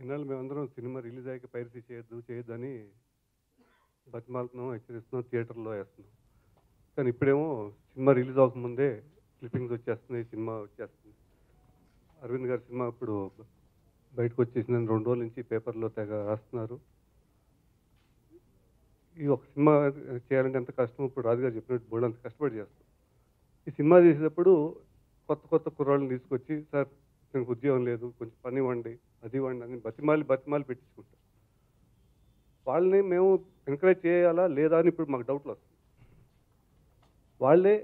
ఇన్నాళ్ళు మేమందరం cinema release అయ్యాక పైరసీ చేయొద్దని బతిమాలుతున్నాం, హెచ్చరిస్తున్నాం, థియేటర్‌లో ఏస్తున్నాం. కానీ ఇప్పుడేమో సినిమా రిలీజ్ అవ్వకముందే క్లిప్పింగ్స్ వచ్చేస్తున్నాయి, సినిమా వచ్చేస్తుంది. అరవింద్ గారి సినిమా ఇప్పుడు బయటకొచ్చేసిందని 2 రోజుల నుంచి పేపర్‌లో తెగ రాస్తున్నారు. ఈ ఒక సినిమా చేయాలంటే ఎంత కష్టమో ఇప్పుడు రాజుగారు చెప్పినట్టు బోలెడంత కష్టపడి చేస్తాం. ఈ సినిమా చేసేటప్పుడు కొత్త కుర్రాళ్ళని తీసుకొచ్చి, "సార్ నాకు ఉద్యోగం లేదు, కొంచెం పని ఇవ్వండి, అది ఇవ్వండి" అని బతిమాలి పెట్టించుకుంటాం. వాళ్ళని మేము ఎంకరేజ్ చేయాలా లేదా అని ఇప్పుడు మాకు డౌట్‌లొస్తున్నాయి. వాళ్ళే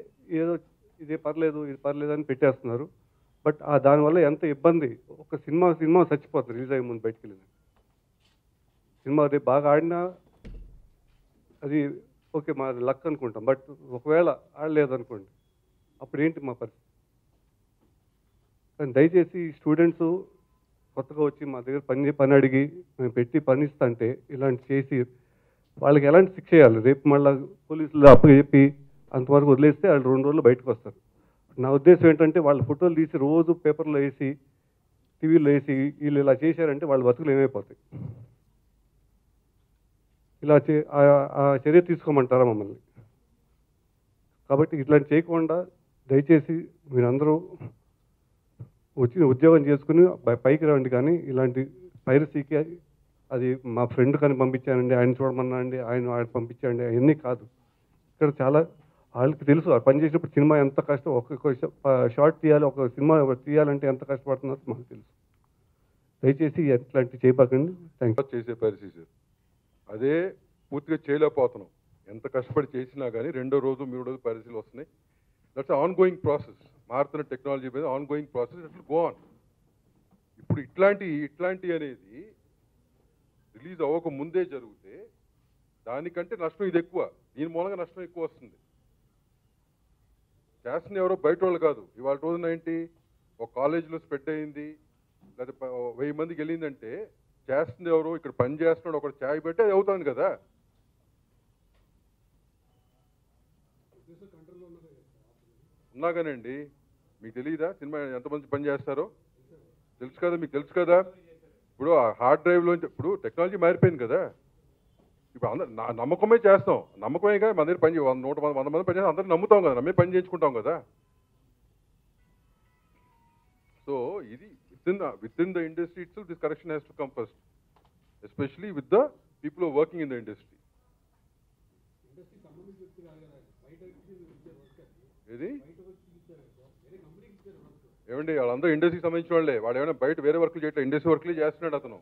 ఏదో ఇది పర్లేదు అని పెట్టేస్తున్నారు. బట్ దానివల్ల ఎంత ఇబ్బంది. ఒక సినిమా చచ్చిపోతుంది రిలీజ్ అయ్యే ముందు బయటికెళ్ళింది. సినిమా రేపు బాగా ఆడినా అది ఓకే, మాది లక్ అనుకుంటాం. బట్ ఒకవేళ ఆడలేదనుకోండి, అప్పుడేంటి మా పరిస్థితి? కానీ దయచేసి స్టూడెంట్స్ కొత్తగా వచ్చి మా దగ్గర పని అడిగి మేము పెట్టి పనిస్తుంటే ఇలాంటి చేసి వాళ్ళకి ఎలాంటి శిక్ష చేయాలి? రేపు మళ్ళీ పోలీసులు అప్పచెప్పి అంతవరకు వదిలేస్తే వాళ్ళు 2 రోజుల్లో బయటకు వస్తారు. నా ఉద్దేశం ఏంటంటే వాళ్ళ ఫోటోలు తీసి రోజు పేపర్లో వేసి, టీవీలో వేసి వీళ్ళు ఇలా చేశారంటే వాళ్ళ బతుకులు ఏమైపోతాయి? ఇలా ఆ చర్య తీసుకోమంటారా మమ్మల్ని? కాబట్టి ఇట్లాంటి చేయకుండా దయచేసి మీరందరూ వచ్చి ఉద్యోగం చేసుకుని పైకి రండి. కానీ ఇలాంటి పైరసీకి అది మా ఫ్రెండ్ కానీ పంపించానండి, ఆయన చూడమన్నా అండి, ఆయన పంపించాండి, అవన్నీ కాదు. ఇక్కడ చాలా వాళ్ళకి తెలుసు ఆ పని చేసినప్పుడు సినిమా ఎంత కష్టం, ఒక్కొక్క షార్ట్ తీయాలి, ఒక సినిమా తీయాలంటే ఎంత కష్టపడుతున్నదో మాకు తెలుసు. దయచేసి ఎట్లాంటివి చేయబాకండి. Thank you. చేసే పరిస్థితి అదే పూర్తిగా చేయలేకపోతున్నాం. ఎంత కష్టపడి చేసినా కానీ రెండో రోజు 3 రోజు పరిస్థితులు వస్తున్నాయి. That's on going process. మారుతున్న టెక్నాలజీ మీద on going process, it will go on. ఇప్పుడు ఇట్లాంటి అనేది రిలీజ్ అవ్వక ముందే జరిగితే దానికంటే నష్టం ఇది ఎక్కువ. దీని మూలంగా నష్టం ఎక్కువ వస్తుంది. చేస్తుంది ఎవరో బయట వాళ్ళు కాదు. ఇవాళ రోజున ఏంటి, ఒక కాలేజీలో స్ప్రెడ్ అయింది, లేదా 1000 మందికి వెళ్ళిందంటే చేస్తుంది ఎవరు? ఇక్కడ పని చేస్తున్నాడు ఒకటి ఛాయ్ పెట్టి అది అవుతుంది కదా. ఉన్నాగానండి, మీకు తెలియదా సినిమా ఎంతమంది పని చేస్తారో? తెలుసు కదా, మీకు తెలుసు కదా. ఇప్పుడు ఆ హార్డ్ డ్రైవ్లో ఇప్పుడు టెక్నాలజీ మారిపోయింది కదా. ఇప్పుడు అందరు నమ్మకమే చేస్తాం, నమ్మకమే కదా. మన దగ్గర పని 100 మంది పని చేస్తాం, అందరూ నమ్ముతాం కదా, నమ్మే పని చేయించుకుంటాం కదా. సో ఇది within the industry itself, this correction has to come first, especially with the people who are working in the industry. ఏది ఏమండి, వాళ్ళందరూ ఇండస్ట్రీకి సంబంధించిన వాళ్ళే. వాడు ఏమైనా బయట వేరే వర్క్లు చేయట్లేదు, ఇండస్ట్రీ వర్క్లే చేస్తున్నాడు అతను.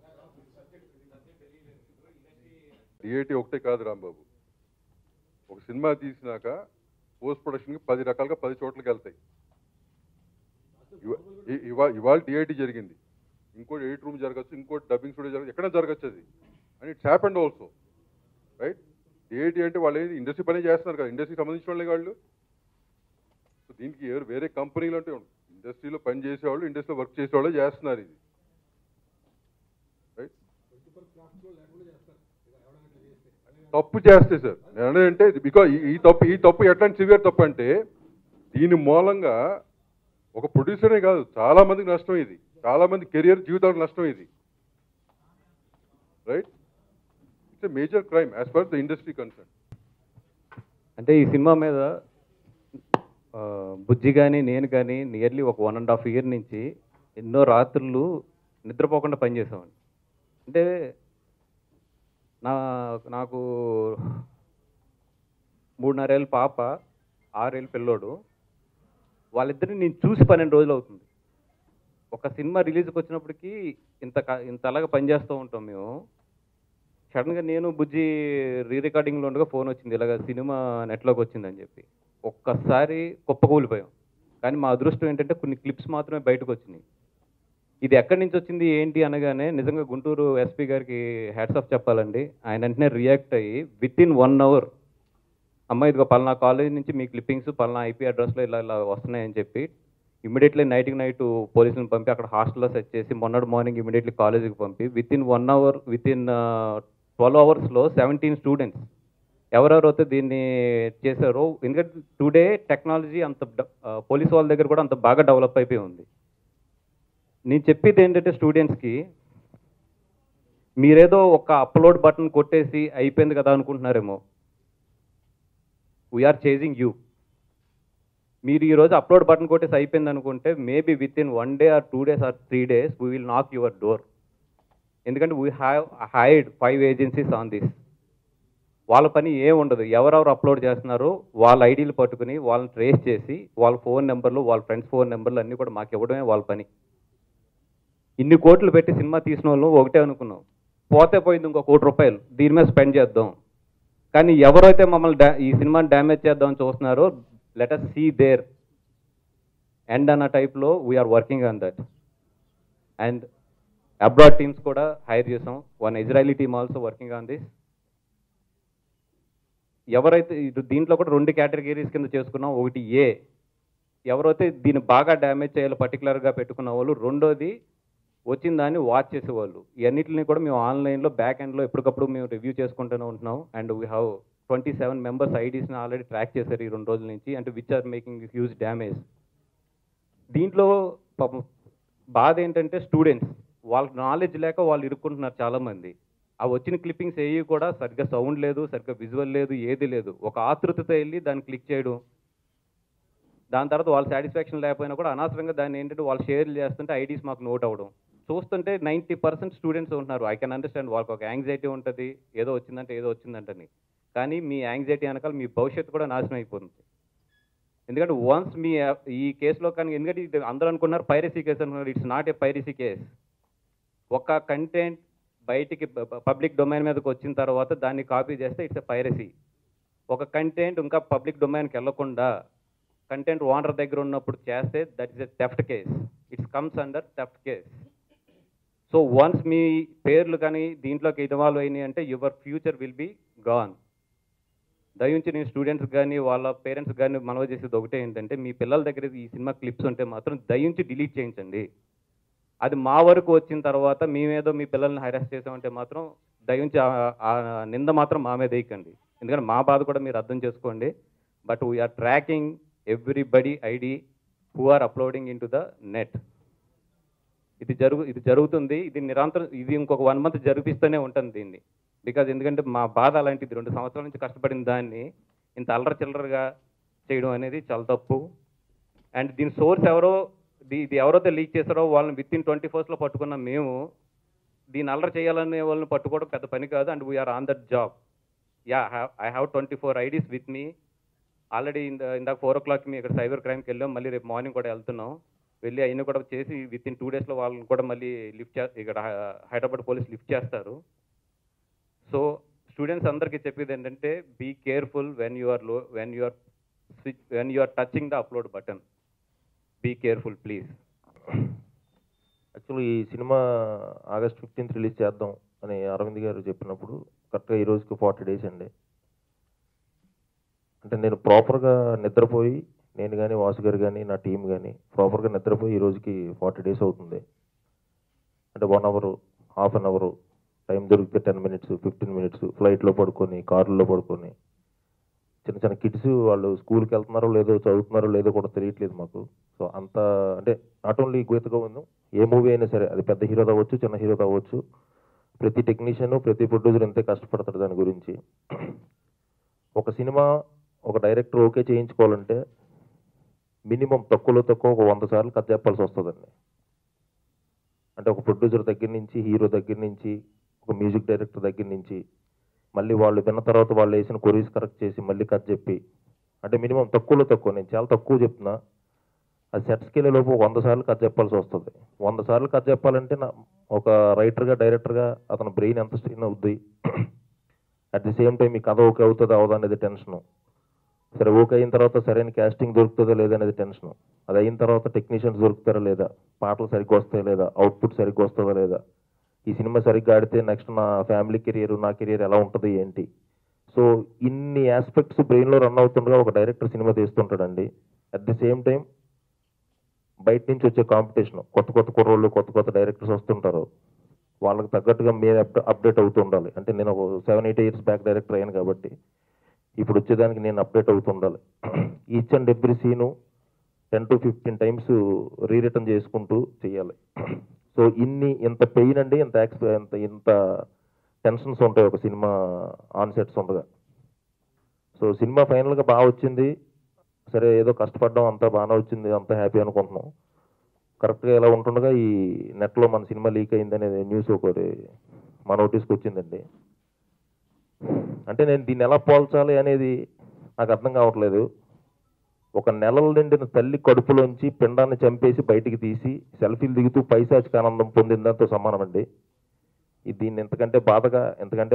డిఐటి ఒకటే కాదు రాంబాబు, ఒక సినిమా తీసినాక పోస్ట్ ప్రొడక్షన్కి 10 రకాలుగా 10 చోట్లకి వెళ్తాయి. ఇవాళ డిఐటి జరిగింది, ఇంకోటి ఎడిట్ రూమ్ జరగచ్చు, ఇంకోటి డబ్బింగ్ స్టూడియో జరగచ్చు, ఎక్కడ జరగచ్చు అది. And it's happened also, right. DIT అంటే వాళ్ళు ఏది ఇండస్ట్రీ పని చేస్తున్నారు కదా, ఇండస్ట్రీకి సంబంధించిన వాళ్ళే వాళ్ళు. సో దీనికి ఎవరు వేరే కంపెనీలు అంటే ఇండస్ట్రీలో పని చేసేవాళ్ళు, ఇండస్ట్రీలో వర్క్ చేసేవాళ్ళు చేస్తున్నారు ఇది, రైట్. తప్పు చేస్తే సార్ నేను అనేది బికాజ్ ఈ తప్పు ఎట్లాంటి సివియర్ తప్పు అంటే దీని మూలంగా ఒక ప్రొడ్యూసరే కాదు, చాలా మందికి నష్టం ఇది, చాలా మంది కెరియర్ జీవితాలకు నష్టం ఇది, right. It's a major crime as per the industry concern. అంటే ఈ సినిమా మీద బుజ్జి కానీ నేను కానీ నియర్లీ ఒక 1.5 year నుంచి ఎన్నో రాత్రులు నిద్రపోకుండా పనిచేసామండి. అంటే నాకు 3.5 ఏళ్ళ పాప, 6 ఏళ్ళ పిల్లోడు, వాళ్ళిద్దరిని నేను చూసి 12 రోజులు అవుతుంది. ఒక సినిమా రిలీజ్కి వచ్చినప్పటికీ ఇంత అలాగా పనిచేస్తూ ఉంటాం మేము. సడన్గా నేను బుజ్జి రికార్డింగ్లో ఉండగా ఫోన్ వచ్చింది, ఇలాగ సినిమా నెట్లోకి వచ్చిందని చెప్పి. ఒక్కసారి కుప్పకూలిపోయాం. కానీ మా అదృష్టం ఏంటంటే కొన్ని క్లిప్స్ మాత్రమే బయటకు వచ్చినాయి. ఇది ఎక్కడి నుంచి వచ్చింది ఏంటి అనగానే నిజంగా గుంటూరు ఎస్పీ గారికి హ్యాట్స్ ఆఫ్ చెప్పాలండి. ఆయన వెంటనే రియాక్ట్ అయ్యి వితిన్ 1 hour అమ్మ ఇదిగో పలానా కాలేజ్ నుంచి మీ క్లిప్పింగ్స్ పలానా ఐపీ అడ్రస్లో ఇలా వస్తున్నాయని చెప్పి ఇమీడియట్లీ నైట్ పోలీసులను పంపి అక్కడ హాస్టల్లో సెట్ చేసి మొన్నటి మార్నింగ్ ఇమీడియట్లీ కాలేజీకి పంపి within 1 hour, within 12 hours 17 students ఎవరెవరైతే దీన్ని చేశారో. ఎందుకంటే టుడే టెక్నాలజీ అంత పోలీస్ వాళ్ళ దగ్గర కూడా అంత బాగా డెవలప్ అయిపోయి ఉంది. నేను చెప్పేది ఏంటంటే స్టూడెంట్స్కి మీరేదో ఒక అప్లోడ్ బటన్ కొట్టేసి అయిపోయింది కదా అనుకుంటున్నారేమో. We are chasing you. మీరు ఈరోజు అప్లోడ్ బటన్ కొట్టేసి అయిపోయింది అనుకుంటే maybe within 1 day or 2 days or 3 days we will knock your door. ఎందుకంటే we have hide 5 agencies on this. వాళ్ళ పని ఏం ఉండదు. ఎవరెవరు అప్లోడ్ చేస్తున్నారో వాళ్ళ ఐడీలు పట్టుకుని వాళ్ళని ట్రేస్ చేసి వాళ్ళ ఫోన్ నెంబర్లు, వాళ్ళ ఫ్రెండ్స్ ఫోన్ నెంబర్లు అన్నీ కూడా మాకు ఇవ్వడమే వాళ్ళ పని. ఇన్ని కోట్లు పెట్టి సినిమా తీసిన వాళ్ళు ఒకటే అనుకున్నాం, పోతే పోయింది ఇంకో ₹1 కోటి, దీని మీద స్పెండ్ చేద్దాం. కానీ ఎవరైతే మమ్మల్ని ఈ సినిమాని డ్యామేజ్ చేద్దామని చూస్తున్నారో let us see there end అన్న టైప్లో we are working on that. And abroad teams కూడా హైర్ చేసాం. 1 Israeli team also working on this. ఎవరైతే దీంట్లో కూడా 2 కేటగిరీస్ కింద చేసుకున్నాం. ఒకటి ఏ, ఎవరైతే దీన్ని బాగా డ్యామేజ్ చేయాలో పర్టికులర్గా పెట్టుకున్న వాళ్ళు. రెండోది వచ్చిన దాన్ని వాచ్ చేసేవాళ్ళు. ఇవన్నిటిని కూడా మేము ఆన్లైన్లో బ్యాక్ ఎండ్లో ఎప్పటికప్పుడు మేము రివ్యూ చేసుకుంటూనే ఉంటున్నాం. అండ్ వీ హ్యావ్ 27 మెంబర్స్ ఐడీస్ని ఆల్రెడీ ట్రాక్ చేశారు ఈ 2 రోజుల నుంచి. అంటే which are making huge damage. దీంట్లో బాధ ఏంటంటే స్టూడెంట్స్ వాళ్ళకి నాలెడ్జ్ లేక వాళ్ళు ఇరుక్కుంటున్నారు చాలామంది. ఆ వచ్చిన క్లిప్పింగ్స్ ఏవి కూడా సరిగ్గా సౌండ్ లేదు, సరిగ్గా విజువల్ లేదు, ఏది లేదు. ఒక ఆతృతతో వెళ్ళి దాన్ని క్లిక్ చేయడం, దాని తర్వాత వాళ్ళ సాటిస్ఫాక్షన్ లేకపోయినా కూడా అనవసరంగా దాన్ని ఏంటంటే వాళ్ళు షేర్లు చేస్తుంటే ఐడీస్ మాకు నోట్ అవ్వడం చూస్తుంటే 90% స్టూడెంట్స్ ఉంటున్నారు. ఐ కెన్ అండర్స్టాండ్, వాళ్ళకి ఒక యాంగ్జైటీ ఉంటుంది, ఏదో వచ్చిందంటని. కానీ మీ యాంగ్జైటీ వెనకాల మీ భవిష్యత్తు కూడా నాశనం అయిపోతుంది. ఎందుకంటే వన్స్ మీ ఈ కేసులో కానీ, ఎందుకంటే ఇది అందరూ అనుకున్నారు పైరసీ కేసు అనుకున్నారు. It's not a piracy case. ఒక కంటెంట్ బయటికి పబ్లిక్ డొమైన్ మీదకి వచ్చిన తర్వాత దాన్ని కాపీ చేస్తే ఇట్స్ ఎ పైరసీ. ఒక కంటెంట్ ఇంకా పబ్లిక్ డొమైన్కి వెళ్ళకుండా కంటెంట్ ఓనర్ దగ్గర ఉన్నప్పుడు చేస్తే that is a theft case. It's comes under theft case. So once మీ పేర్లు కానీ దీంట్లోకి ఇన్వాల్వ్ అయినాయి అంటే your future will be gone. దయించి నేను స్టూడెంట్స్ కానీ వాళ్ళ పేరెంట్స్ కానీ మనవి చేసేది ఒకటే ఏంటంటే, మీ పిల్లల దగ్గర ఈ సినిమా క్లిప్స్ ఉంటే మాత్రం దయించి డిలీట్ చేయించండి. అది మా వరకు వచ్చిన తర్వాత మేమేదో మీ పిల్లల్ని హైరాస్ చేసామంటే మాత్రం దయించి ఆ నింద మాత్రం మా మీద వేయకండి. ఎందుకంటే మా బాధ కూడా మీరు అర్థం చేసుకోండి. But we are tracking everybody ID who are uploading into the net. ఇది జరుగుతుంది. ఇది నిరంతరం, ఇది ఇంకొక 1 month జరిపిస్తూనే ఉంటుంది దీన్ని. బికాజ్ ఎందుకంటే మా బాధ అలాంటిది. 2 సంవత్సరాల నుంచి కష్టపడిన దాన్ని ఇంత అల్లరి చిల్లరగా చేయడం అనేది చాలా తప్పు. అండ్ దీని సోర్స్ ఇది ఎవరైతే లీక్ చేశారో వాళ్ళని విత్ ఇన్ 24 పట్టుకున్నాం మేము. దీన్ని అల్లరి చేయాలనే వాళ్ళని పట్టుకోవడం పెద్ద పని కాదు. And we are on that job. I have 24 IDs with me. Already ఇందాక 4 o'clock మీ ఇక్కడ సైబర్ క్రైమ్కి వెళ్ళాం. మళ్ళీ రేపు మార్నింగ్ కూడా వెళ్తున్నాం. వెళ్ళి అయినా కూడా చేసి విత్ ఇన్ 2 daysలో వాళ్ళని కూడా మళ్ళీ ఇక్కడ హైదరాబాద్ పోలీస్ లిఫ్ట్ చేస్తారు. సో స్టూడెంట్స్ అందరికీ చెప్పేది ఏంటంటే, be careful when you are touching the upload button. Be careful please. Actually ఈ సినిమా August 15th రిలీజ్ చేద్దాం అని అరవింద్ గారు చెప్పినప్పుడు కరెక్ట్గా ఈ రోజుకి 40 days అండి. అంటే నేను ప్రాపర్గా నిద్రపోయి, నేను కానీ వాసు గారు కానీ నా టీం కానీ ప్రాపర్గా నిద్రపోయి ఈ రోజుకి 40 days అవుతుంది. అంటే 1 hour, half an hour time దొరికితే 10 minutes, 15 minutes ఫ్లైట్లో పడుకొని, కార్లలో పడుకొని, చిన్న చిన్న కిడ్స్ వాళ్ళు స్కూల్కి వెళ్తున్నారో లేదో, చదువుతున్నారో లేదో కూడా తెలియట్లేదు మాకు. సో అంత అంటే not only Geetha Govindam, a movie అయినా సరే, అది పెద్ద హీరో అవ్వచ్చు, చిన్న హీరో అవ్వచ్చు, ప్రతి టెక్నీషియన్, ప్రతి ప్రొడ్యూసర్ ఎంతే కష్టపడతాడు దాని గురించి. ఒక సినిమా ఒక డైరెక్టర్ ఓకే చేయించుకోవాలంటే మినిమం తక్కువలో తక్కువ ఒక 100 సార్లు కథ చెప్పాల్సి వస్తుందండి. అంటే ఒక ప్రొడ్యూసర్ దగ్గర నుంచి, హీరో దగ్గర నుంచి, ఒక మ్యూజిక్ డైరెక్టర్ దగ్గర నుంచి, మళ్ళీ వాళ్ళు విన్న తర్వాత వాళ్ళు వేసిన కొరీస్ కరెక్ట్ చేసి మళ్ళీ కథ చెప్పి, అంటే మినిమం తక్కువలో తక్కువ, నేను చాలా తక్కువ చెప్తున్నా, అది సెట్స్కి వెళ్ళే లోపు 100 సార్లు కథ చెప్పాల్సి వస్తుంది. 100 సార్లు కథ చెప్పాలంటే ఒక రైటర్గా, డైరెక్టర్గా అతని బ్రెయిన్ ఎంత స్ట్రెయిన్ అవుద్ది. అట్ ది సేమ్ టైం ఈ కథ ఓకే అవుతుందా అవదా అనేది టెన్షను. సరే ఓకే అయిన తర్వాత సరైన క్యాస్టింగ్ దొరుకుతుందా లేదా అనేది టెన్షను. అది అయిన తర్వాత టెక్నీషియన్స్ దొరుకుతారా లేదా, పాటలు సరిగ్గా వస్తాయా లేదా, అవుట్పుట్ సరిగ్గా వస్తుందా లేదా, ఈ సినిమా సరిగ్గా ఆడితే నెక్స్ట్ నా ఫ్యామిలీ కెరియర్, నా కెరియర్ ఎలా ఉంటుంది ఏంటి. సో ఇన్ని ఆస్పెక్ట్స్ బ్రెయిన్లో రన్ అవుతుండగా ఒక డైరెక్టర్ సినిమా తీస్తుంటాడండి. అట్ ది సేమ్ టైం బయట నుంచి వచ్చే కాంపిటీషన్, కొత్త కొత్త కుర్రోళ్ళు, కొత్త కొత్త డైరెక్టర్స్ వస్తుంటారు. వాళ్ళకి తగ్గట్టుగా మేము అప్డేట్ అవుతూ ఉండాలి. అంటే నేను ఒక 7-8 years బ్యాక్ డైరెక్టర్ అయ్యాను కాబట్టి ఇప్పుడు వచ్చేదానికి నేను అప్డేట్ అవుతూ ఉండాలి. Each and every scene 10 to 15 times రీరిటర్న్ చేసుకుంటూ చేయాలి. సో ఇంత పెయిన్ అండి, ఇంత టెన్షన్స్ ఉంటాయి ఒక సినిమా ఆన్ సెట్స్ ఉండగా. సో సినిమా ఫైనల్గా బాగా వచ్చింది, సరే ఏదో కష్టపడ్డాం, అంతా బాగానే వచ్చింది, అంతా హ్యాపీ అనుకుంటున్నాం. కరెక్ట్గా ఎలా ఉంటుండగా ఈ నెట్లో మన సినిమా లీక్ అయింది అనేది న్యూస్ ఒకటి మా నోటీస్కి వచ్చిందండి. అంటే నేను దీన్ని ఎలా పోల్చాలి అనేది నాకు అర్థం కావట్లేదు. ఒక నెలలు నిండిన తల్లి కడుపులోంచి పిండాన్ని చంపేసి బయటికి తీసి సెల్ఫీలు దిగుతూ పైశాచిక ఆనందం పొందిందంతో సమానం అండి. దీన్ని ఎంతకంటే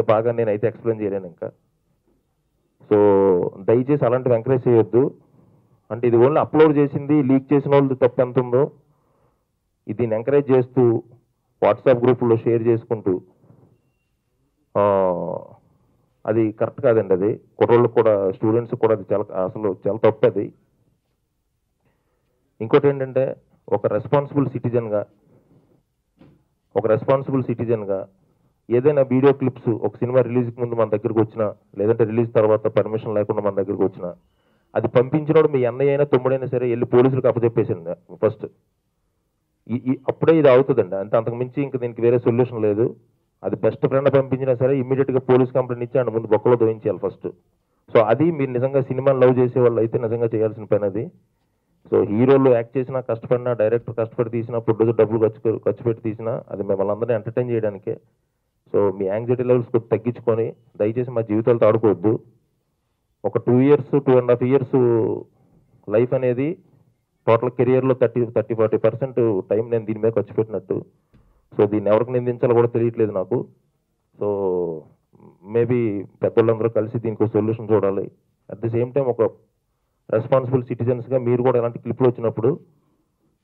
బాగా నేనైతే ఎక్స్ప్లెయిన్ చేయలేను ఇంకా. సో దయచేసి అలాంటివి ఎంకరేజ్ చేయొద్దు. అంటే ఇది ఓన్లీ అప్లోడ్ చేసింది, లీక్ చేసిన వాళ్ళు తప్పు ఎంత ఉందో దీన్ని ఎంకరేజ్ చేస్తూ వాట్సాప్ గ్రూపుల్లో షేర్ చేసుకుంటూ అది కరెక్ట్ కాదండి. అది కుర్రోళ్ళకి కూడా, స్టూడెంట్స్ కూడా అది అసలు చాలా తప్పు అది. ఇంకోటి ఏంటంటే ఒక రెస్పాన్సిబుల్ సిటిజన్గా ఏదైనా వీడియో క్లిప్స్ ఒక సినిమా రిలీజ్కి ముందు మన దగ్గరకు వచ్చినా, లేదంటే రిలీజ్ తర్వాత పర్మిషన్ లేకుండా మన దగ్గరకు వచ్చినా, అది పంపించినోడు మీ అన్నయ్య అయినా తమ్ముడైనా సరే వెళ్ళి పోలీసులకు అప్పచెప్పేసింది ఫస్ట్. అప్పుడే ఇది అవుతుందండి. అంతకు మించి ఇంకా దీనికి వేరే సొల్యూషన్ లేదు. అది బెస్ట్ ఫ్రెండ్ పంపించినా సరే ఇమీడియట్గా పోలీస్ కంప్లైంట్ ఇచ్చి అండ్ ముందు బొక్కలో దోయించాలి ఫస్ట్. సో అది మీరు నిజంగా సినిమాని లవ్ చేసే వాళ్ళు అయితే నిజంగా చేయాల్సిన పని అది. సో హీరోలు యాక్ట్ చేసినా, కష్టపడినా, డైరెక్టర్ కష్టపడి తీసినా, ప్రొడ్యూసర్ డబ్బులు ఖర్చు పెట్టి తీసినా అది మిమ్మల్ని అందరినీ ఎంటర్టైన్ చేయడానికే. సో మీ యాంగ్జైటీ లెవెల్స్ కొద్ది తగ్గించుకొని దయచేసి మా జీవితాలతో ఆడుకోవద్దు. ఒక 2 years 2.5 years లైఫ్ అనేది టోటల్ కెరియర్లో 30-40% టైం నేను దీని మీద ఖర్చు పెట్టినట్టు. సో దీన్ని ఎవరికి నిందించాలో కూడా తెలియట్లేదు నాకు. సో మేబీ పెద్దోళ్ళందరూ కలిసి దీనికి ఒక సొల్యూషన్ చూడాలి. అట్ ది సేమ్ టైం ఒక రెస్పాన్సిబుల్ సిటిజన్స్గా మీరు కూడా ఇలాంటి క్లిప్లు వచ్చినప్పుడు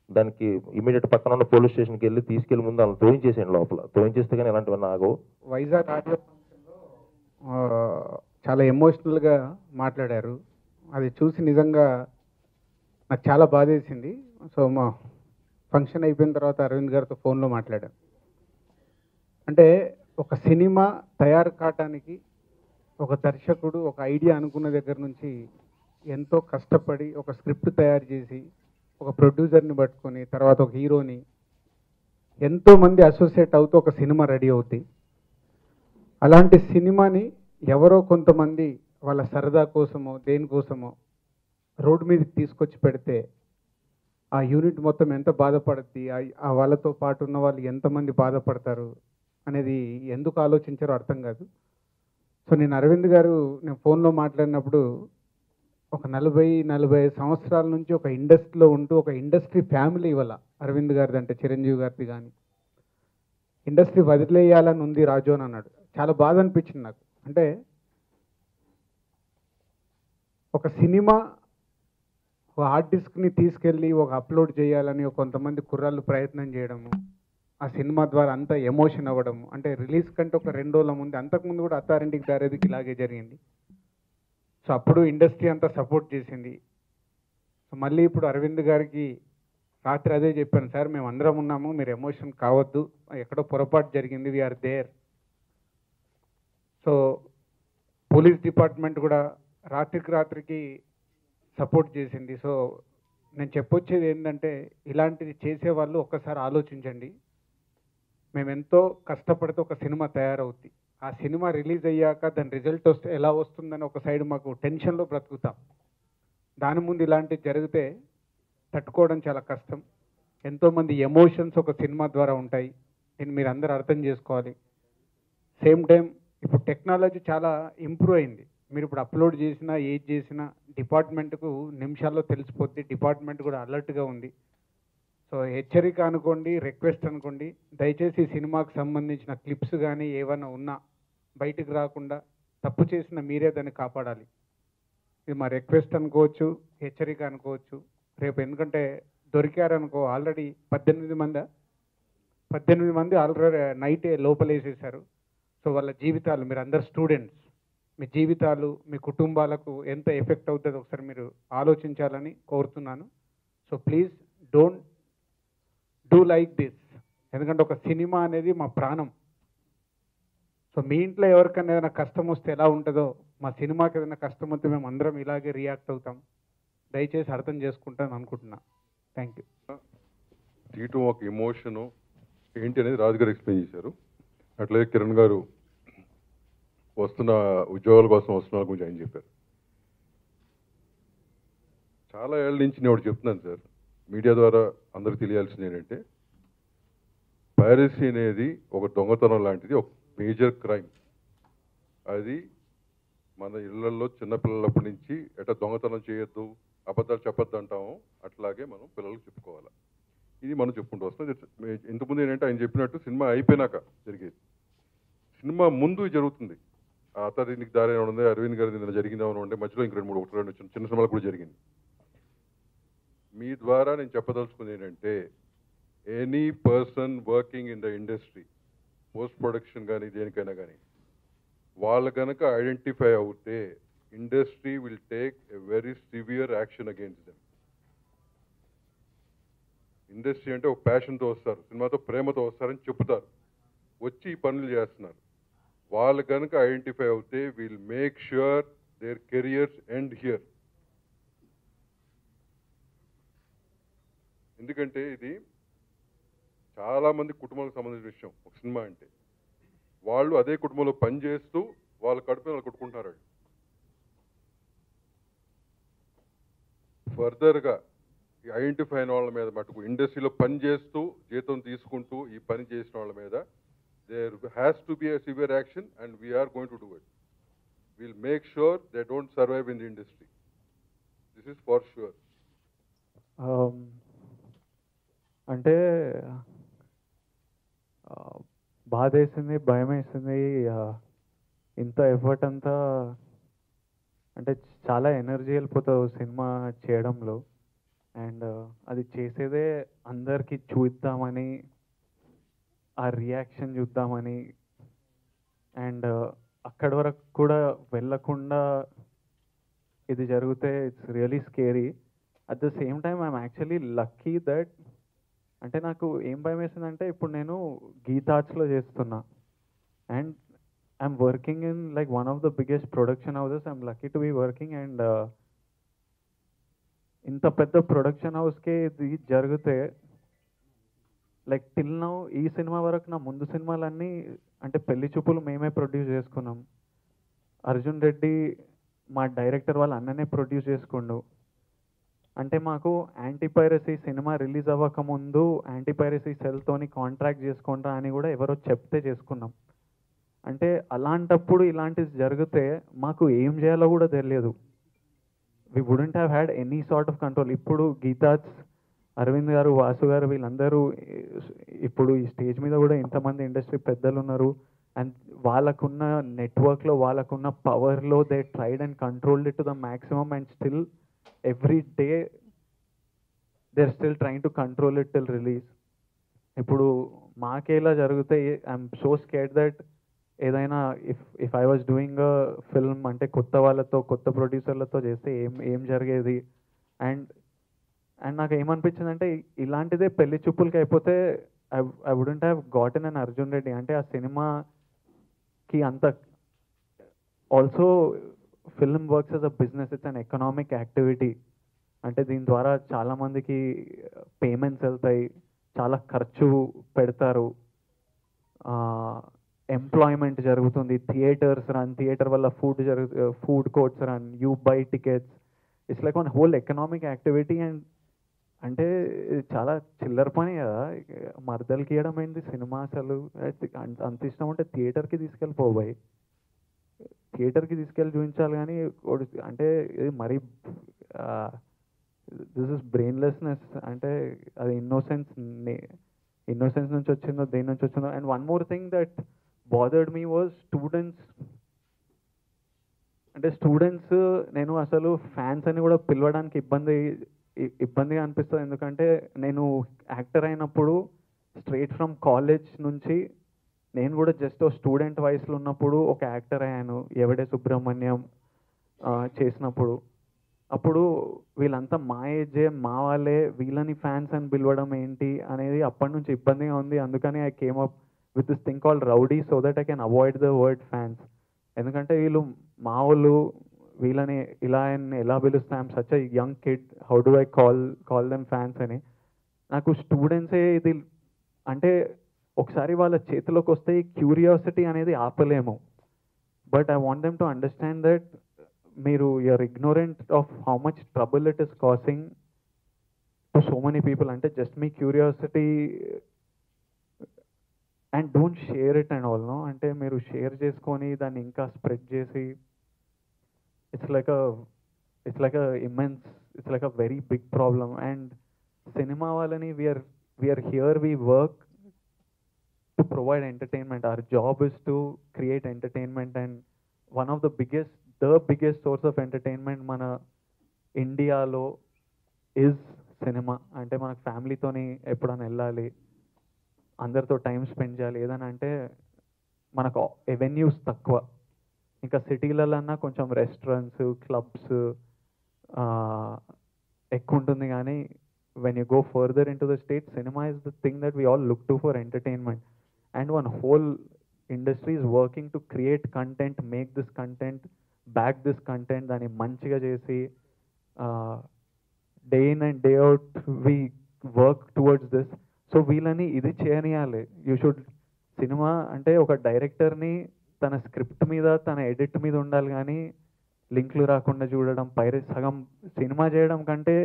దానికి ఇమీడియట్ పక్కన ఉన్న పోలీస్ స్టేషన్కి వెళ్ళి తీసుకెళ్ళి ముందు వాళ్ళని తోయించేసేయండి, లోపల తోయించేస్తే కానీ ఇలాంటివన్నీ ఆగవు. వైజాగ్ ఆడియో ఫంక్షన్లో చాలా ఎమోషనల్గా మాట్లాడారు. అది చూసి నిజంగా నాకు చాలా బాధేసింది. సో మా ఫంక్షన్ అయిపోయిన తర్వాత అరవింద్ గారితో ఫోన్లో మాట్లాడాను. అంటే ఒక సినిమా తయారు కావటానికి ఒక దర్శకుడు ఒక ఐడియా అనుకున్న దగ్గర నుంచి ఎంతో కష్టపడి ఒక స్క్రిప్ట్ తయారు చేసి ఒక ప్రొడ్యూసర్ని పట్టుకొని తర్వాత ఒక హీరోని ఎంతోమంది అసోసియేట్ అవుతూ ఒక సినిమా రెడీ అవుతాయి. అలాంటి సినిమాని ఎవరో కొంతమంది వాళ్ళ సరదా కోసమో దేనికోసమో రోడ్డు మీదకి తీసుకొచ్చి పెడితే ఆ యూనిట్ మొత్తం ఎంత బాధపడుద్ది, ఆ వాళ్ళతో పాటు ఉన్న వాళ్ళు ఎంతమంది బాధపడతారు అనేది ఎందుకు ఆలోచించారో అర్థం కాదు. సో నేను ఫోన్లో మాట్లాడినప్పుడు ఒక 40-45 సంవత్సరాల నుంచి ఒక ఇండస్ట్రీలో ఉంటూ ఒక ఇండస్ట్రీ ఫ్యామిలీ ఇవాళ అరవింద్ గారిది అంటే చిరంజీవి గారిది కానీ ఇండస్ట్రీ వదిలేయాలని ఉంది రాజు అని అన్నాడు. చాలా బాధ అనిపించింది నాకు. అంటే ఒక సినిమా ఒక హార్డ్ డిస్క్ని తీసుకెళ్ళి ఒక అప్లోడ్ చేయాలని కొంతమంది కుర్రాళ్ళు ప్రయత్నం చేయడము, ఆ సినిమా ద్వారా అంత ఎమోషన్ అవ్వడము. అంటే రిలీజ్ కంటే ఒక 2 రోజుల ముందు, అంతకుముందు కూడా అత్తారింటికి దారేదికి ఇలాగే జరిగింది. సో అప్పుడు ఇండస్ట్రీ అంతా సపోర్ట్ చేసింది. సో మళ్ళీ ఇప్పుడు అరవింద్ గారికి రాత్రి అదే చెప్పాను, సార్ మేము అందరం ఉన్నాము, మీరు ఎమోషన్ కావద్దు, ఎక్కడో పొరపాటు జరిగింది, we are there. So police department కూడా రాత్రికి సపోర్ట్ చేసింది. సో నేను చెప్పొచ్చేది ఏంటంటే ఇలాంటిది చేసేవాళ్ళు ఒక్కసారి ఆలోచించండి. మేము ఎంతో కష్టపడితే ఒక సినిమా తయారవుద్ది, ఆ సినిమా రిలీజ్ అయ్యాక దాని రిజల్ట్ వస్తే ఎలా వస్తుందని ఒక సైడ్ మాకు టెన్షన్లో బ్రతుకుతాం. దాని ముందు ఇలాంటివి జరిగితే తట్టుకోవడం చాలా కష్టం. ఎంతోమంది ఎమోషన్స్ ఒక సినిమా ద్వారా ఉంటాయి, దీన్ని మీరు అందరూ అర్థం చేసుకోవాలి. సేమ్ టైం ఇప్పుడు టెక్నాలజీ చాలా ఇంప్రూవ్ అయింది. మీరు ఇప్పుడు అప్లోడ్ చేసినా ఏది చేసినా డిపార్ట్మెంట్కు నిమిషాల్లో తెలిసిపోద్ది. డిపార్ట్మెంట్ కూడా అలర్ట్గా ఉంది. సో హెచ్చరిక అనుకోండి, రిక్వెస్ట్ అనుకోండి, దయచేసి ఈ సినిమాకు సంబంధించిన క్లిప్స్ కానీ ఏమైనా ఉన్నా బయటకు రాకుండా తప్పు చేసిన మీరే దాన్ని కాపాడాలి. ఇది మా రిక్వెస్ట్ అనుకోవచ్చు, హెచ్చరిక అనుకోవచ్చు. రేపు ఎందుకంటే దొరికారనుకో ఆల్రెడీ 18 మంది ఆల్రెడీ నైటే లోపలేసేసారు. సో వాళ్ళ జీవితాలు, మీరు అందరు స్టూడెంట్స్, మీ జీవితాలు మీ కుటుంబాలకు ఎంత ఎఫెక్ట్ అవుతుందో ఒకసారి మీరు ఆలోచించాలని కోరుతున్నాను. So please don't do like this. ఎందుకంటే ఒక సినిమా అనేది మా ప్రాణం. సో మీ ఇంట్లో ఎవరికైనా ఏదైనా కష్టం వస్తే ఎలా ఉంటుందో మా సినిమాకి ఏదైనా కష్టం వస్తే మేము అందరం ఇలాగే రియాక్ట్ అవుతాం. దయచేసి అర్థం చేసుకుంటాను అనుకుంటున్నా. Thank you. తీయటం ఒక ఎమోషను, ఏంటి అనేది రాజు గారు ఎక్స్ప్లెయిన్ చేశారు. అట్లాగే కిరణ్ గారు వస్తున్న ఉద్యోగాల కోసం వస్తున్న వాళ్ళ గురించి ఆయన చెప్పారు. చాలా ఏళ్ళ నుంచి నేను ఒకటి చెప్తున్నాను సార్, మీడియా ద్వారా అందరికీ తెలియాల్సింది ఏంటంటే పైరసీ అనేది ఒక దొంగతనం లాంటిది, ఒక మేజర్ క్రైమ్. అది మన ఇళ్లలో చిన్నపిల్లలప్పటి నుంచి ఎట్లా దొంగతనం చేయొద్దు, అబద్ధాలు చెప్పొద్దు అంటాము, అట్లాగే మనం పిల్లలకు చెప్పుకోవాలి. ఇది మనం చెప్పుకుంటూ వస్తాం. ఇంతకుముందు ఏంటంటే ఆయన చెప్పినట్టు సినిమా అయిపోయినాక జరిగేది, సినిమా ముందు జరుగుతుంది. అతనికి దారి ఉంది, అరవింద్ గారి నిన్న జరిగిందేమో ఉంటే మధ్యలో ఇంక రెండు చిన్న సినిమాలు కూడా జరిగింది. మీ ద్వారా నేను చెప్పదలుచుకుంది ఏంటంటే any person working in the industry, post production కానీ దేనికైనా కానీ, వాళ్ళు కనుక ఐడెంటిఫై అవుతే industry will take a very severe action against them. Industry అంటే ఒక ప్యాషన్తో వస్తారు, సినిమాతో ప్రేమతో వస్తారని చెప్తారు, వచ్చి ఈ పనులు చేస్తున్నారు. వాళ్ళు కనుక ఐడెంటిఫై అవుతే will make sure there careers end here. ఎందుకంటే ఇది చాలామంది కుటుంబాలకు సంబంధించిన విషయం. ఒక సినిమా అంటే వాళ్ళు అదే కుటుంబంలో పనిచేస్తూ వాళ్ళ కడుపు వాళ్ళు కొట్టుకుంటున్నారు. ఫర్దర్గా ఈ ఐడెంటిఫై అయిన వాళ్ళ మీద మటుకు ఇండస్ట్రీలో పని చేస్తూ జీతం తీసుకుంటూ ఈ పని చేసిన వాళ్ళ మీద there has to be a severe action and we are going to do it. Will make sure they don't survive in the industry. This is for sure. అంటే బాధ వేసింది, భయం వేసింది. ఇంత ఎఫర్ట్ అంతా అంటే చాలా ఎనర్జీ వెళ్ళిపోతుంది సినిమా చేయడంలో. అండ్ అది చేసేదే అందరికీ చూద్దామని, ఆ రియాక్షన్ చూద్దామని. అండ్ అక్కడి వరకు కూడా వెళ్ళకుండా ఇది జరిగితే it's really scary. At the same time I'm actually lucky that, అంటే నాకు ఏం భయం వేసిందంటే ఇప్పుడు నేను గీతార్ట్స్లో చేస్తున్నా and I'm working in like one of the biggest production houses. I'm lucky to be working. And ఇంత పెద్ద ప్రొడక్షన్ హౌస్కే ఇది జరిగితే లైక్ టిల్ నౌ ఈ సినిమా వరకు నా ముందు సినిమాలన్నీ అంటే పెళ్లి చూపులు మేమే ప్రొడ్యూస్ చేసుకున్నాం. అర్జున్ రెడ్డి మా డైరెక్టర్ వాళ్ళ అన్ననే ప్రొడ్యూస్ చేసుకుండు. అంటే మాకు యాంటీ పైరసీ సినిమా రిలీజ్ అవ్వకముందు యాంటీ పైరసీ సెల్తోని కాంట్రాక్ట్ చేసుకుంటా అని కూడా ఎవరో చెప్తే చేసుకున్నాం. అంటే అలాంటప్పుడు ఇలాంటివి జరిగితే మాకు ఏం చేయాలో కూడా తెలియదు. We wouldn't have had any sort of control. ఇప్పుడు గీతార్ట్స్, అరవింద్ గారు, వాసు గారు వీళ్ళందరూ ఇప్పుడు ఈ స్టేజ్ మీద కూడా ఇంతమంది ఇండస్ట్రీ పెద్దలు ఉన్నారు. అండ్ వాళ్ళకున్న నెట్వర్క్లో, వాళ్ళకున్న పవర్లో they tried and controlled it to the maximum. And still every day they're still trying to control it till release. ఇప్పుడు మాకేలా జరిగితే ఐఎమ్ సో స్కేర్డ్ దట్ ఏదైనా if I was doing a film అంటే కొత్త వాళ్ళతో, కొత్త ప్రొడ్యూసర్లతో చేస్తే ఏం జరిగేది. అండ్ నాకు ఏమనిపించింది అంటే ఇలాంటిదే పెళ్లి చూపులకి అయిపోతే ఐ వుడెంట్ హ్యావ్ గాటెన్ అన్ అర్జున్ రెడ్డి. అంటే ఆ సినిమాకి అంత also film works as a business, it's an economic activity. అంటే దీని ద్వారా చాలామందికి పేమెంట్స్ వెళ్తాయి, చాలా ఖర్చు పెడతారు, ఎంప్లాయ్మెంట్ జరుగుతుంది, థియేటర్స్ రన్, థియేటర్ వల్ల food courts run, you by tickets, it's like one whole economic activity. And అంటే చాలా చిల్లర పని కదా, మరదలకి ఇవ్వడం ఏంటి సినిమా. అసలు అంత ఇష్టం ఉంటే థియేటర్కి తీసుకెళ్ళిపోబాయి, థియేటర్కి తీసుకెళ్ళి చూపించాలి. కానీ అంటే ఇది మరీ దిస్ ఇస్ బ్రెయిన్లెస్నెస్. అంటే అది ఇన్నోసెన్స్ నుంచి వచ్చిందో దేని నుంచి వచ్చిందో. And one more thing that bothered me was students. అంటే స్టూడెంట్స్ నేను అసలు ఫ్యాన్స్ అని కూడా పిలవడానికి ఇబ్బందిగా అనిపిస్తుంది. ఎందుకంటే నేను యాక్టర్ అయినప్పుడు స్ట్రైట్ ఫ్రమ్ కాలేజ్ నుంచి నేను కూడా జస్ట్ స్టూడెంట్ వయసులో ఉన్నప్పుడు ఒక యాక్టర్ అయ్యాను, ఎవడే సుబ్రహ్మణ్యం చేసినప్పుడు. అప్పుడు వీళ్ళంతా మా ఏజే, మా వాళ్ళే, వీళ్ళని ఫ్యాన్స్ అని పిలవడం ఏంటి అనేది అప్పటి నుంచి ఇబ్బందిగా ఉంది. అందుకని I came up with this thing called rowdy so that I can avoid the word fans. ఎందుకంటే వీళ్ళు మా వాళ్ళు, వీళ్ళని ఇలా ఎలా పిలుస్తాం, I'm such a young kid, how do I call them fans అని. నాకు స్టూడెంట్సే ఇది అంటే ఒకసారి వాళ్ళ చేతిలోకి వస్తే క్యూరియాసిటీ అనేది ఆపలేము. But I want them to understand that మీరు you are ignorant of how much trouble it is causing to so many people. అంటే జస్ట్ మీ curiosity and don't share it and all no. అంటే మీరు షేర్ చేసుకొని దాన్ని ఇంకా స్ప్రెడ్ చేసి it's like a immense, it's like a very big problem. And cinema walani, we are here, we work to provide entertainment. Our job is to create entertainment, and one of the biggest source of entertainment mana India lo is cinema. అంటే మనకు ఫ్యామిలీతోని ఎప్పుడైనా వెళ్ళాలి, అందరితో time spend చేయాలి, ఏదైనా అంటే మనకు avenues తక్కువ. ఇంకా సిటీలన్నా కొంచెం రెస్టారెంట్స్, క్లబ్స్ ఎక్కువ ఉంటుంది. కానీ when you go further in to the state, cinema is the thing that we all look to for entertainment. And one whole industry is working to create content, make this content, back this content, దాన్ని మంచిగా చేసి day in and day out we work towards this. So వీళ్ళని ఇది చేయనియాలి. You should, cinema అంటే ఒక డైరెక్టర్ని తన script మీద, తన ఎడిట్ మీద ఉండాలి, కానీ లింక్లు రాకుండా చూడడం, సగం సినిమా చేయడం కంటే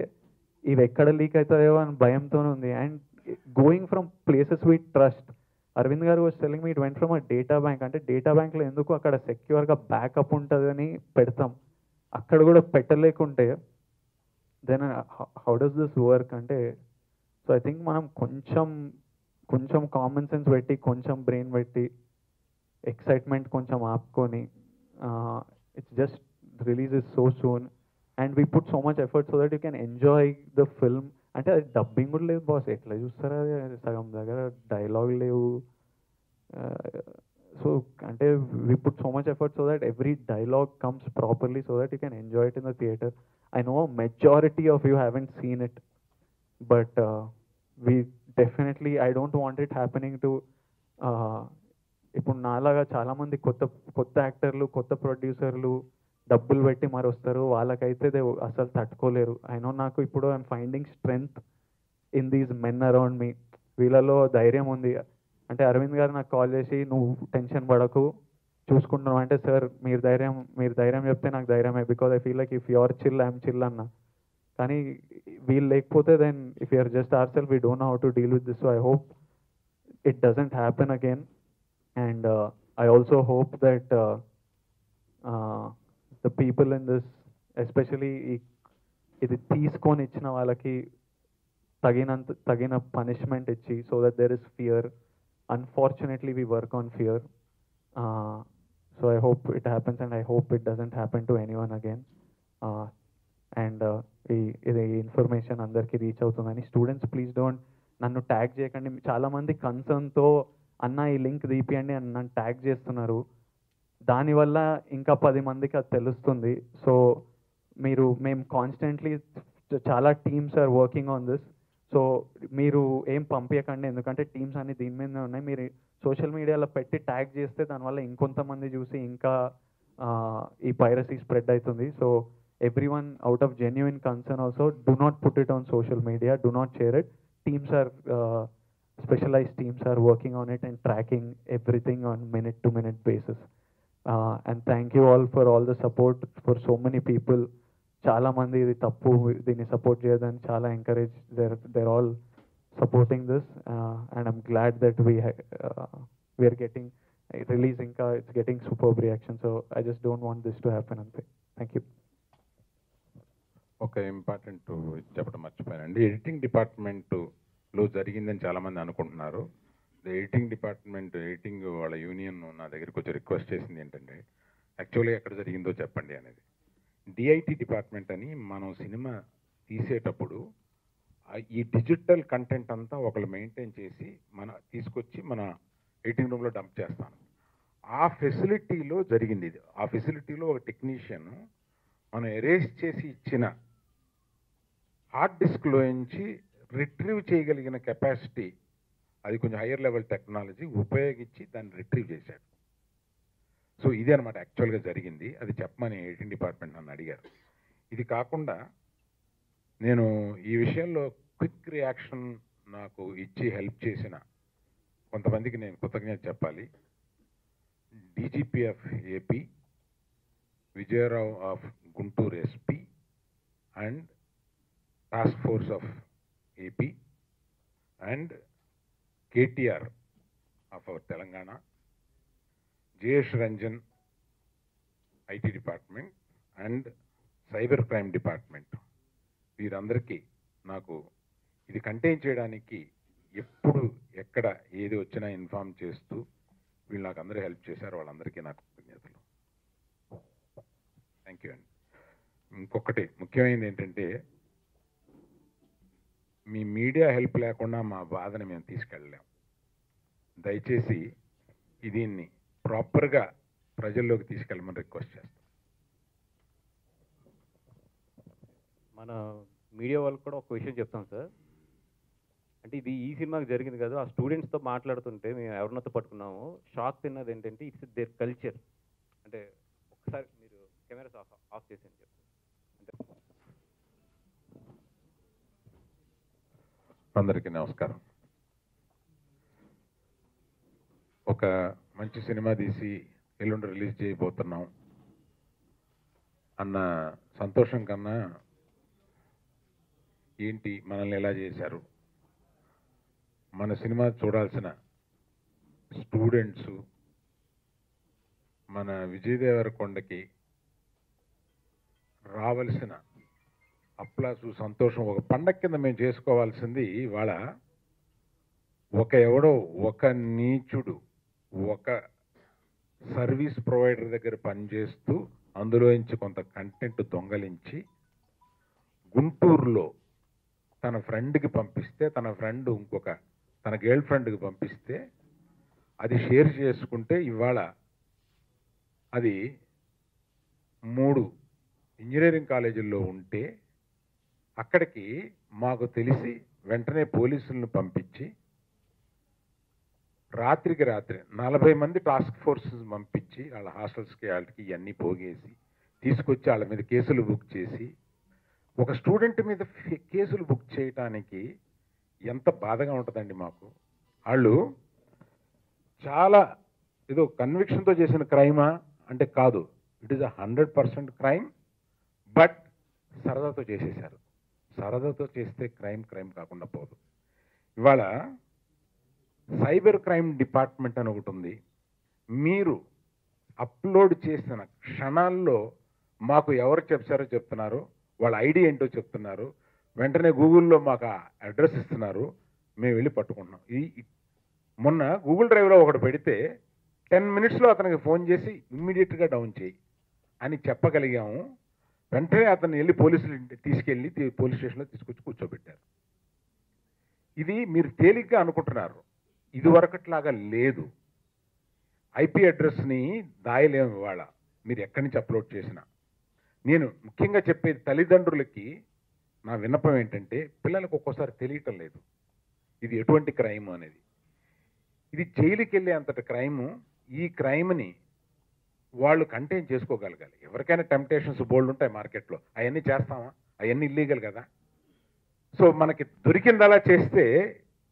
ఇవి ఎక్కడ లీక్ అవుతాయో అని భయంతోనే ఉంది. And going from places we trust, Aravind garu was telling me it went from a data bank. అంటే డేటా బ్యాంక్లో ఎందుకు అక్కడ సెక్యూర్గా బ్యాకప్ ఉంటుందని పెడతాం, అక్కడ కూడా పెట్టలేకుంటే then how does this work అంటే. సో ఐ థింక్ మనం కొంచెం కామన్ సెన్స్ పెట్టి, కొంచెం బ్రెయిన్ పెట్టి, ఎక్సైట్మెంట్ కొంచెం ఆపుకొని, it's just release is so soon and we put so much effort so that you can enjoy the film. అంటే అది డబ్బింగ్ కూడా లేదు బాస్, ఎట్లా చూస్తారా, అది సగం దగ్గర డైలాగ్ లేవు. సో అంటే we put so much effort so that every dialogue comes properly so that you can enjoy it in the theatre. I know majority of you haven't seen it, but we definitely, I don't want it happening to, ఇప్పుడు నాలాగా చాలామంది కొత్త యాక్టర్లు, కొత్త ప్రొడ్యూసర్లు డబ్బులు పెట్టి మరి వస్తారు, వాళ్ళకైతే అసలు తట్టుకోలేరు. అయినో నాకు ఇప్పుడు I'm finding strength in these men around me. వీళ్ళలో ధైర్యం ఉంది. అంటే అరవింద్ గారు నాకు కాల్ చేసి, నువ్వు టెన్షన్ పడకు, చూసుకుంటున్నావు అంటే, సార్ మీరు ధైర్యం చెప్తే నాకు ధైర్యమే, because I feel like if you're chill I'm chill అన్న. కానీ వీళ్ళు లేకపోతే then if you're just our self we don't know how to deal with this. So I hope it doesn't happen again. And I also hope that the people in this, especially ఇది తీసుకొని ఇచ్చిన వాళ్ళకి తగిన punishment ఇచ్చి, so that there is fear. Unfortunately we work on fear. So I hope it happens and I hope it doesn't happen to anyone again. And ఇది information అందరికీ reach అవుతుందని. Students please don't నన్ను tag చేయకండి. చాలామంది కన్సర్న్తో అన్న ఈ link తీపియండి అని నన్ను ట్యాగ్ చేస్తున్నారు. దానివల్ల ఇంకా 10 మందికి అది తెలుస్తుంది. సో మేము కాన్స్టెంట్లీ చాలా teams are working on this. So మీరు ఏం పంపించకండి, ఎందుకంటే టీమ్స్ అన్ని దీని మీదనే ఉన్నాయి. మీరు సోషల్ మీడియాలో పెట్టి ట్యాగ్ చేస్తే దానివల్ల ఇంకొంతమంది చూసి ఇంకా ఈ పైరసీ స్ప్రెడ్ అవుతుంది. So everyone out of genuine concern also do not put it on social media, do not share it. Teams are specialized teams are working on it and tracking everything on minute-to-minute basis. And thank you all for all the support for so many people. Chala mandi idi tappu dini support cheyadani chala encourage. They're all supporting this, and I'm glad that we are getting release inka, it's getting superb reaction. So I just don't want this to happen. Ante thank you. ఒక important చెప్పడం మర్చిపోయానండి. Editing డిపార్ట్మెంట్లో జరిగిందని చాలామంది అనుకుంటున్నారు. Editing department, editing వాళ్ళ union నా దగ్గరికి వచ్చి రిక్వెస్ట్ చేసింది ఏంటంటే, యాక్చువల్గా ఎక్కడ జరిగిందో చెప్పండి అనేది. డిఐటి డిపార్ట్మెంట్ అని మనం సినిమా తీసేటప్పుడు ఈ డిజిటల్ కంటెంట్ అంతా ఒకళ్ళు మెయింటైన్ చేసి తీసుకొచ్చి మన ఎడిటింగ్ రూమ్లో డంప్ చేస్తాను. ఆ ఫెసిలిటీలో జరిగింది ఇది. ఆ ఫెసిలిటీలో ఒక టెక్నీషియన్ మనం ఎరేజ్ చేసి ఇచ్చిన హార్డ్ డిస్క్లోంచి రిట్రీవ్ చేయగలిగిన కెపాసిటీ, అది కొంచెం హయ్యర్ లెవెల్ టెక్నాలజీ ఉపయోగించి దాన్ని రిట్రీవ్ చేశాడు. సో ఇదే అనమాట యాక్చువల్గా జరిగింది. అది చెప్పమని ఎడిటింగ్ డిపార్ట్మెంట్ నన్ను అడిగారు. ఇది కాకుండా నేను ఈ విషయంలో క్విక్ రియాక్షన్ నాకు ఇచ్చి హెల్ప్ చేసిన కొంతమందికి నేను కృతజ్ఞత చెప్పాలి. DGP of AP, Vijaya Rao of Guntur SP and task force of AP and KTR of our Telangana, Jayesh Ranjan IT department and cyber crime department, వీరందరికీ నాకు ఇది కంటైన్ చేయడానికి ఎప్పుడు ఎక్కడ ఏది వచ్చినా ఇన్ఫార్మ్ చేస్తూ వీళ్ళు నాకు అందరూ హెల్ప్ చేశారు. వాళ్ళందరికీ నాకు కృతజ్ఞతలు. థ్యాంక్ యూ అండి. ఇంకొకటి ముఖ్యమైనది ఏంటంటే, మీ మీడియా హెల్ప్ లేకుండా మా బాధని మేము తీసుకెళ్ళలేం. దయచేసి దీన్ని ప్రాపర్గా ప్రజల్లోకి తీసుకెళ్ళమని రిక్వెస్ట్ చేస్తాం. మన మీడియా వాళ్ళకి కూడా ఒక విషయం చెప్తాం సార్. అంటే ఇది ఈ సినిమాకి జరిగింది కదా, ఆ స్టూడెంట్స్తో మాట్లాడుతుంటే మేము ఎవరినతో పట్టుకున్నాము, షాక్ తిన్నది ఏంటంటే ఇట్స్ దేర్ కల్చర్. అంటే ఒకసారి మీరు కెమెరాస్ ఆఫ్ చేసి చెప్తారు. అంటే అందరికీ నమస్కారం. ఒక మంచి సినిమా తీసి ఎల్లుండి రిలీజ్ చేయబోతున్నాం అన్న సంతోషం కన్నా ఏంటి మనల్ని ఎలా చేశారు, మన సినిమా చూడాల్సిన స్టూడెంట్స్, మన విజయ్ దేవరకొండకి రావలసిన అప్లాసు, సంతోషం ఒక పండగ కింద మేము చేసుకోవాల్సింది ఇవాళ ఒక నీచుడు ఒక సర్వీస్ ప్రొవైడర్ దగ్గర పనిచేస్తూ అందులోంచి కొంత కంటెంట్ దొంగలించి గుంటూరులో తన ఫ్రెండ్కి పంపిస్తే, తన ఫ్రెండ్ ఇంకొక తన గర్ల్ ఫ్రెండ్కి పంపిస్తే అది షేర్ చేసుకుంటే ఇవాళ అది 3 ఇంజనీరింగ్ కాలేజీల్లో ఉంటే అక్కడికి మాకు తెలిసి వెంటనే పోలీసులను పంపించి రాత్రికి రాత్రి 40 మంది టాస్క్ ఫోర్సెస్ పంపించి వాళ్ళ హాస్టల్స్కి వాళ్ళకి ఇవన్నీ పోగేసి తీసుకొచ్చి వాళ్ళ మీద కేసులు బుక్ చేసి, ఒక స్టూడెంట్ మీద కేసులు బుక్ చేయటానికి ఎంత బాధగా ఉంటుందండి మాకు. వాళ్ళు చాలా ఏదో కన్విక్షన్తో చేసిన క్రైమా అంటే కాదు, ఇట్ ఈస్ 100% క్రైమ్. బట్ సరదాతో చేసేశారు. సరదాతో చేస్తే క్రైమ్ కాకుండా పోదు. ఇవాళ సైబర్ క్రైమ్ డిపార్ట్మెంట్ అని ఒకటి ఉంది. మీరు అప్లోడ్ చేసిన క్షణాల్లో మాకు ఎవరు చెప్తున్నారు, వాళ్ళ ఐడి ఏంటో చెప్తున్నారు, వెంటనే గూగుల్లో మాకు అడ్రస్ ఇస్తున్నారు, మేము వెళ్ళి పట్టుకుంటున్నాం. మొన్న గూగుల్ డ్రైవ్లో ఒకటి పెడితే 10 minutesలో అతనికి ఫోన్ చేసి ఇమ్మీడియట్గా డౌన్ చేయి అని చెప్పగలిగాము. వెంటనే అతన్ని వెళ్ళి పోలీసులు తీసుకెళ్ళి పోలీస్ స్టేషన్లో తీసుకొచ్చి కూర్చోబెట్టారు. ఇది మీరు తేలిగ్గా అనుకుంటున్నారు, ఇదివరకట్లాగా లేదు. ఐపీ అడ్రస్ని దాయలేము ఇవాళ మీరు ఎక్కడి నుంచి అప్లోడ్ చేసినా. నేను ముఖ్యంగా చెప్పేది తల్లిదండ్రులకి నా విన్నపం ఏంటంటే, పిల్లలకు ఒక్కోసారి తెలియటం లేదు ఇది ఎటువంటి క్రైమ్ అనేది. ఇది జైలుకి వెళ్ళే అంతటి క్రైము. ఈ క్రైమ్ని వాళ్ళు కంటైన్ చేసుకోగలగాలి. ఎవరికైనా టెంప్టేషన్స్ బోల్డ్ ఉంటాయి మార్కెట్లో, అవన్నీ చేస్తామా? అవన్నీ ఇల్లీగల్ కదా. సో మనకి దొరికిందలా చేస్తే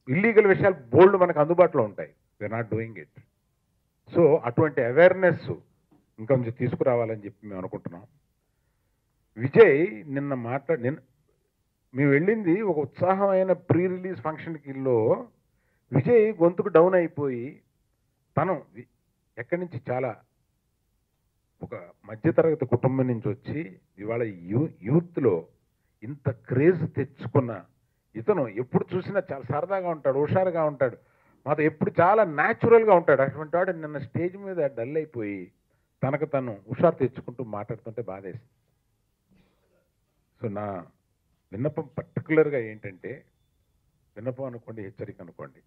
ఇల్లీగల్ విషయాలు బోల్డ్ మనకు అందుబాటులో ఉంటాయి. We are not doing it. So అటువంటి అవేర్నెస్ ఇంకొంచెం తీసుకురావాలని చెప్పి మేము అనుకుంటున్నాం. విజయ్ నిన్న మేము వెళ్ళింది ఒక ఉత్సాహమైన ప్రీ రిలీజ్ ఫంక్షన్కిలో విజయ్ గొంతుకు డౌన్ అయిపోయి, తను ఎక్కడి నుంచి చాలా ఒక మధ్యతరగతి కుటుంబం నుంచి వచ్చి ఇవాళ యూత్లో ఇంత క్రేజ్ తెచ్చుకున్న ఇతను ఎప్పుడు చూసినా చాలా సరదాగా ఉంటాడు, హుషారుగా ఉంటాడు, మాతో ఎప్పుడు చాలా న్యాచురల్గా ఉంటాడు. అటువంటి వాడు నిన్న స్టేజ్ మీద డల్ అయిపోయి తనకు తను హుషారు తెచ్చుకుంటూ మాట్లాడుతుంటే బాధేసింది. సో నా విన్నపం పర్టికులర్గా ఏంటంటే, విన్నపం అనుకోండి, హెచ్చరిక అనుకోండి,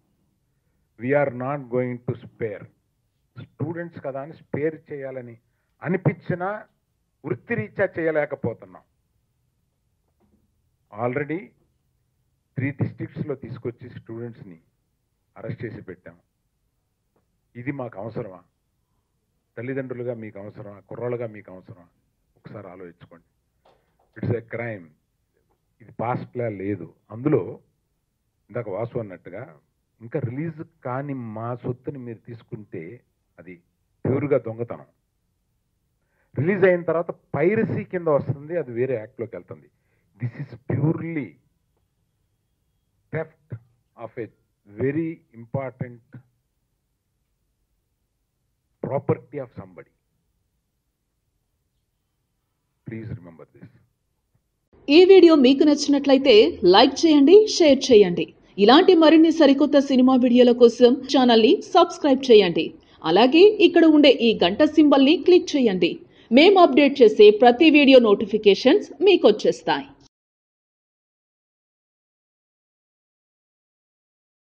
we are not going to spare. Students కదా అని స్పేర్ చేయాలని అనిపించినా వృత్తిరీత్యా చేయలేకపోతున్నాం. ఆల్రెడీ 3 districtsలో తీసుకొచ్చి స్టూడెంట్స్ని అరెస్ట్ చేసి పెట్టాం. ఇది మాకు అవసరమా? తల్లిదండ్రులుగా మీకు అవసరమా? కుర్రాళ్ళుగా మీకు అవసరమా? ఒకసారి ఆలోచించుకోండి. It's a crime. ఇది పాస్ట్లా లేదు. అందులో ఇందాక వాసు అన్నట్టుగా ఇంకా రిలీజ్ కాని మా సొత్తుని మీరు తీసుకుంటే అది ప్యూర్గా దొంగతనం. రిలీజ్ అయిన తర్వాత పైరసీ కింద వస్తుంది, అది వేరే యాక్ట్లోకి వెళ్తుంది. This is purely theft of a very important property of somebody. Please remember this. ఈ వీడియో మీకు నచ్చినట్లయితే లైక్ చేయండి, షేర్ చేయండి. ఇలాంటి మరిన్ని సరికొత్త సినిమా వీడియోల కోసం ఛానల్ని సబ్స్క్రైబ్ చేయండి. అలాగే ఇక్కడ ఉండే ఈ గంట సింబల్ని క్లిక్ చేయండి. మేము అప్డేట్ చేసే ప్రతి వీడియో నోటిఫికేషన్స్ మీకు వచ్చేస్తాయి.